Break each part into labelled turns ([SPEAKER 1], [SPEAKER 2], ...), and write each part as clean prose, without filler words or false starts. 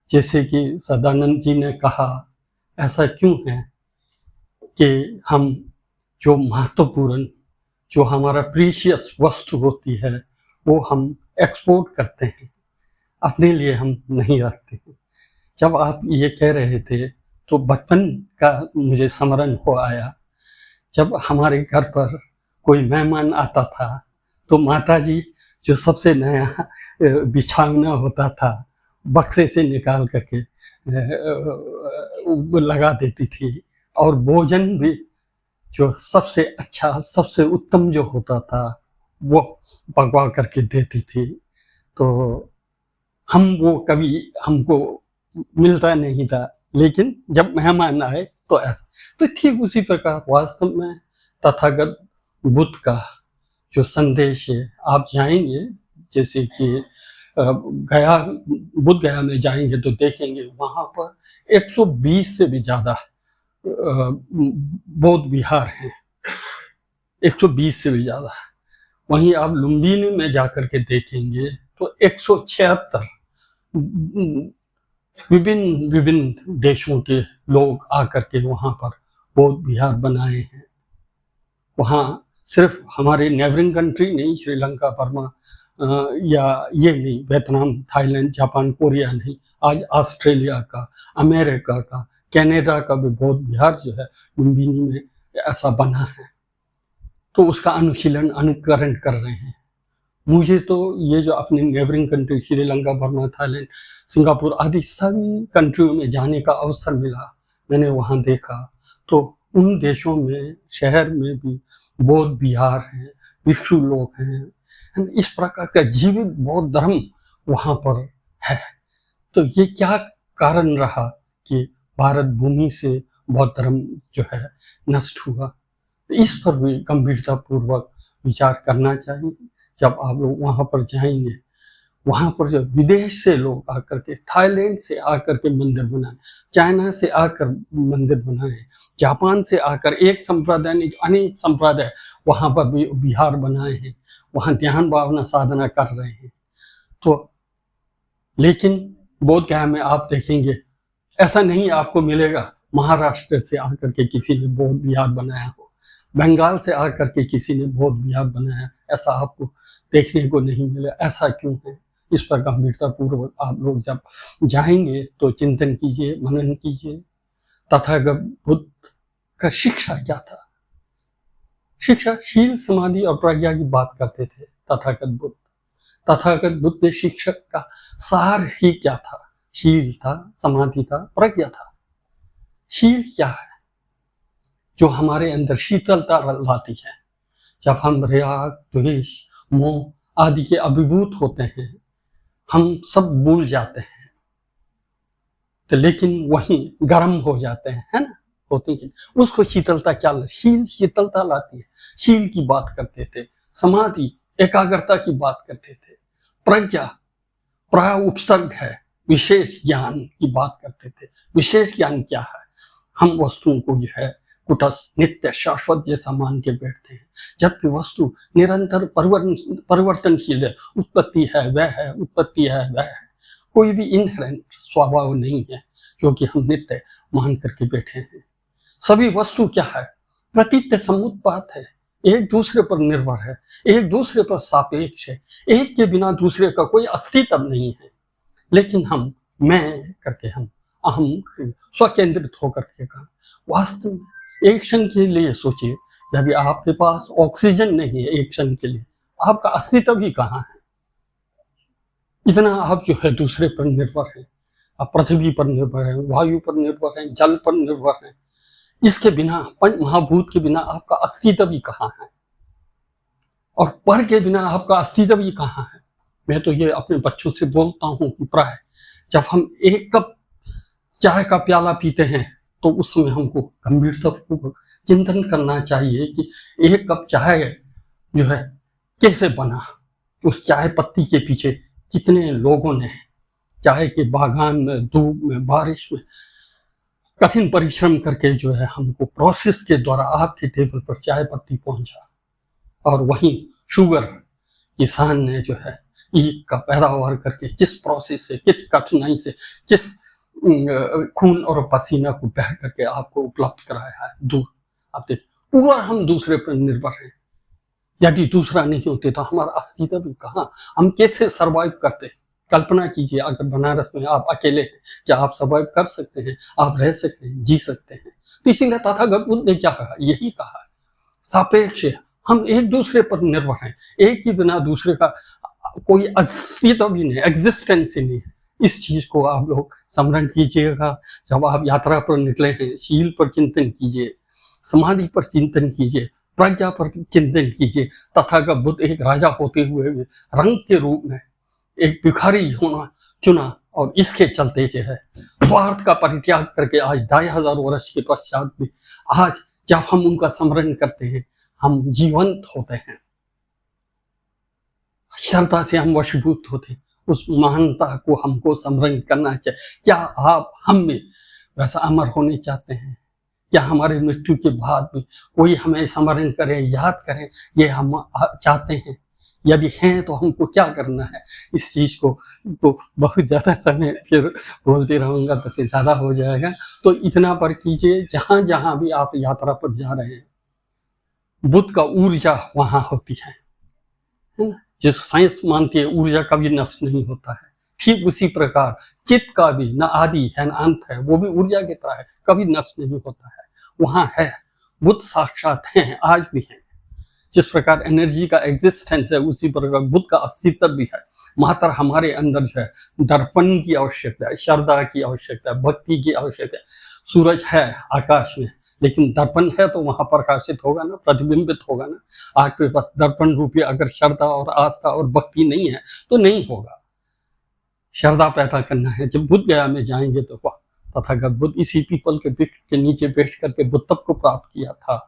[SPEAKER 1] जैसे कि सदानंद जी ने कहा, ऐसा क्यों है कि हम जो महत्वपूर्ण, जो हमारा प्रीशियस वस्तु होती है, वो हम एक्सपोर्ट करते हैं, अपने लिए हम नहीं रखते हैं। जब आप ये कह रहे थे तो बचपन का मुझे स्मरण हो आया। जब हमारे घर पर कोई मेहमान आता था तो माताजी जो सबसे नया बिछावना होता था बक्से से निकाल करके लगा देती थी, और भोजन भी जो सबसे अच्छा, सबसे उत्तम जो होता था वो पकवा करके देती थी। तो हम वो कभी हमको मिलता नहीं था, लेकिन जब मेहमान आए तो ऐसा। तो ठीक उसी प्रकार वास्तव में तथागत बुद्ध का जो संदेश है, आप जाएंगे जैसे कि गया, बुद्ध गया में जाएंगे तो देखेंगे वहां पर 120 से भी ज्यादा बौद्ध विहार हैं, 120 से भी ज्यादा। वहीं आप लुम्बिनी में जाकर के देखेंगे तो 176 विभिन्न विभिन्न देशों के लोग आकर के वहां पर बौद्ध विहार बनाए हैं। वहाँ सिर्फ हमारे नेबरिंग कंट्री नहीं, श्रीलंका, बर्मा या ये नहीं, वियतनाम, थाईलैंड, जापान, कोरिया नहीं, आज ऑस्ट्रेलिया का, अमेरिका का, कनाडा का भी बौद्ध विहार जो है लुम्बिनी में ऐसा बना है। तो उसका अनुशीलन, अनुकरण कर रहे हैं। मुझे तो ये जो अपने neighbouring country Sri Lanka, Burma, Thailand, Singapore आदि सभी कंट्रियों में जाने का अवसर मिला, मैंने वहाँ देखा तो उन देशों में, शहर में भी बौद्ध विहार हैं, भिक्षु लोग हैं, इस प्रकार का जीवित बौद्ध धर्म वहाँ पर है। तो ये क्या कारण रहा कि भारत भूमि से बौद्ध धर्म जो है नष्ट हुआ? तो इस पर भी गंभीरता पूर्वक विचार करना चाहिए। जब आप लोग वहाँ पर जाएंगे, वहाँ पर जो विदेश से लोग आकर के, थाईलैंड से आकर के मंदिर बनाए, चाइना से आकर मंदिर बनाए, जापान से आकर एक संप्रदाय ने अनेक संप्रदाय वहाँ पर भी विहार बनाए हैं, वहाँ ध्यान भावना साधना कर रहे हैं। तो लेकिन बोध गया में आप देखेंगे ऐसा नहीं आपको मिलेगा महाराष्ट्र से आकर के किसी ने बौद्ध विहार बनाया हो, बंगाल से आकर के किसी ने बौद्ध विहार बनाया, ऐसा आपको देखने को नहीं मिला। ऐसा क्यों है? इस पर गंभीरता पूर्वक आप लोग जब जाएंगे तो चिंतन कीजिए, मनन कीजिए। तथागत बुद्ध का शिक्षा क्या था? शिक्षा शील, समाधि और प्रज्ञा की बात करते थे तथागत बुद्ध। तथागत बुद्ध के शिक्षक का सार ही क्या था? शील था, समाधि था, प्रज्ञा था। शील क्या है? जो हमारे अंदर शीतलता लाती है। जब हम राग, द्वेष, मोह आदि के अभिभूत होते हैं, हम सब भूल जाते हैं, तो लेकिन वहीं गर्म हो जाते हैं, है ना, होते हैं। उसको शीतलता क्या? शील शीतलता लाती है। शील की बात करते थे। समाधि एकाग्रता की बात करते थे। प्रज्ञा प्राय उपसर्ग है, विशेष ज्ञान की बात करते थे। विशेष ज्ञान क्या है? हम वस्तुओं को जो है कुटस्थ, नित्य, शाश्वत जैसा मान के बैठते हैं, जबकि वस्तु निरंतर परिवर्तनशील है। उत्पत्ति है, वह है, उत्पत्ति है, वह है। कोई भी इनहेरेंट स्वभाव नहीं है जो कि हम नित्य मान करके बैठे हैं। सभी वस्तु क्या है? प्रतीत समुत्पात है, एक दूसरे पर निर्भर है, एक दूसरे पर सापेक्ष है, एक के बिना दूसरे का कोई अस्तित्व नहीं है। लेकिन हम मैं करके, हम अहम, स्वकेंद्रित होकर के काम। वास्तव में एक क्षण के लिए सोचिए, यदि आपके पास ऑक्सीजन नहीं है एक क्षण के लिए, आपका अस्तित्व ही कहाँ है? इतना आप जो है दूसरे पर निर्भर है। आप पृथ्वी पर निर्भर है, वायु पर निर्भर है, जल पर निर्भर है। इसके बिना, पंच महाभूत के बिना आपका अस्तित्व ही कहाँ है? और पर के बिना आपका अस्तित्व ही कहाँ है? मैं तो ये अपने बच्चों से बोलता हूँ कि प्राय जब हम एक कप चाय का प्याला पीते हैं तो उस समय हमको गंभीरतापूर्वक चिंतन करना चाहिए कि एक कप चाय जो है कैसे बना, उस चाय पत्ती के पीछे कितने लोगों ने चाय के बागान में, धूप में, बारिश में कठिन परिश्रम करके जो है हमको प्रोसेस के द्वारा आपके टेबल पर चाय पत्ती पहुंचा। और वहीं शुगर किसान ने जो है ईख का पैदावार करके किस प्रोसेस से, किस कठिनाई से, किस खून और पसीना को बह करके आपको उपलब्ध कराया है। आप देखिए, पूरा हम दूसरे पर निर्भर हैं। यदि दूसरा नहीं होते तो हमारा अस्तित्व भी कहाँ, हम कैसे सर्वाइव करते। कल्पना कीजिए, अगर बनारस में आप अकेले हैं, क्या आप सर्वाइव कर सकते हैं? आप रह सकते हैं, जी सकते हैं? तो इसीलिए तथागत बुद्ध ने क्या कहा, यही कहा, सापेक्ष हम एक दूसरे पर निर्भर हैं। एक ही बिना दूसरे का कोई अस्तित्व भी नहीं, एग्जिस्टेंस ही नहीं है। इस चीज को आप लोग स्मरण कीजिएगा। जब आप यात्रा पर निकले हैं, शील पर चिंतन कीजिए, समाधि पर चिंतन कीजिए, प्रज्ञा पर चिंतन कीजिए। तथागत बुद्ध एक राजा होते हुए रंग के रूप में एक भिखारी होना चुना, और इसके चलते जो है स्वार्थ का परित्याग करके आज 2500 वर्ष के पश्चात भी आज जब हम उनका स्मरण करते हैं, हम जीवंत होते हैं, श्रद्धा से हम वशीभूत होते हैं। उस महानता को हमको स्मरण करना चाहिए। क्या आप हम में वैसा अमर होने चाहते हैं? क्या हमारे मृत्यु के बाद भी कोई हमें स्मरण करे, याद करे, ये हम चाहते हैं? यदि हैं तो हमको क्या करना है? इस चीज को तो बहुत ज्यादा समय फिर बोलते रहूंगा तो फिर ज्यादा हो जाएगा। तो इतना पर कीजिए, जहां जहां भी आप यात्रा पर जा रहे हैं, बुद्ध का ऊर्जा वहां होती है ना? जिस साइंस मानती है ऊर्जा कभी नष्ट नहीं होता है, ठीक उसी प्रकार चित्त का भी न आदि है न अंत है, वो भी ऊर्जा की तरह है, कभी नष्ट नहीं होता है, वहां है। बुद्ध साक्षात हैं, आज भी हैं। जिस प्रकार एनर्जी का एग्जिस्टेंस है, उसी प्रकार बुद्ध का अस्तित्व भी है। मात्र हमारे अंदर जो है दर्पण की आवश्यकता है, श्रद्धा की आवश्यकता है, भक्ति की आवश्यकता है। सूरज है आकाश में, लेकिन दर्पण है तो वहां प्रकाशित होगा ना, प्रतिबिंबित होगा ना। आपके पास दर्पण रूपी अगर श्रद्धा और आस्था और भक्ति नहीं है तो नहीं होगा। श्रद्धा पैदा करना है। जब बुद्ध गया में जाएंगे तो तथागत बुद्ध इसी पीपल के वृक्ष के नीचे बैठ करके बुद्धत्व को प्राप्त किया था।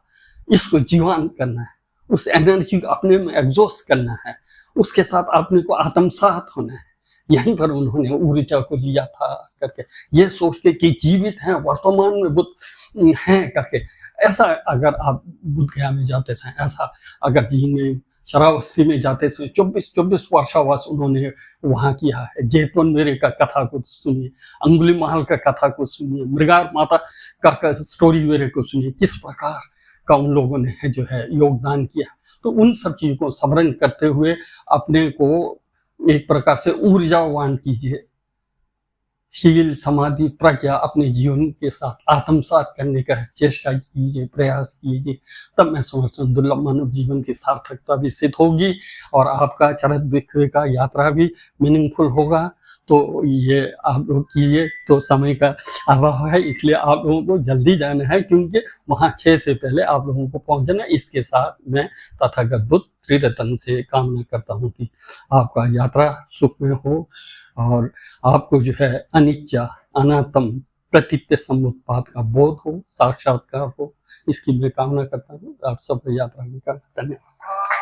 [SPEAKER 1] इसको जीवान करना है, उस एनर्जी को अपने में एग्जॉस्ट करना है, उसके साथ अपने को आत्मसात होना है। यहीं पर उन्होंने ऊर्जा को लिया था करके, ये सोच के कि जीवित हैं, वर्तमान में बुद्ध हैं करके। ऐसा अगर आप बुद्ध गया में जाते हैं, ऐसा अगर जिएंगे, शरावस्ती में जाते समय 24 वर्षावास उन्होंने वहां किया है। जेतवन मेरे का कथा को सुनिए, अंगुलीमाल का कथा को सुनिए, मृगार माता का स्टोरी मेरे को सुनिए, किस प्रकार का उन लोगों ने जो है योगदान किया। तो उन सब चीजों को स्मरण करते हुए अपने को एक प्रकार से ऊर्जावान कीजिए। शील, समाधि, प्रज्ञा अपने जीवन के साथ आत्मसात करने का चेष्टा कीजिए, प्रयास कीजिए। तब मैं समझता हूँ दुर्लभ मानव जीवन की सार्थकता भी सिद्ध होगी और आपका चरित्र विक्रय का यात्रा भी मीनिंगफुल होगा। तो ये आप लोग कीजिए। तो समय का अभाव है, इसलिए आप लोगों को जल्दी जाना है, क्योंकि वहाँ 6 से पहले आप लोगों को पहुँचना। इसके साथ मैं तथागत बुद्ध त्रिरत्न से कामना करता हूँ कि आपका यात्रा सुखमय हो और आपको जो है अनित्य, अनात्म, प्रतीत्य समुत्पाद का बोध हो, साक्षात्कार हो। इसकी मैं कामना करता हूँ। आप सब यात्रा में करना। धन्यवाद।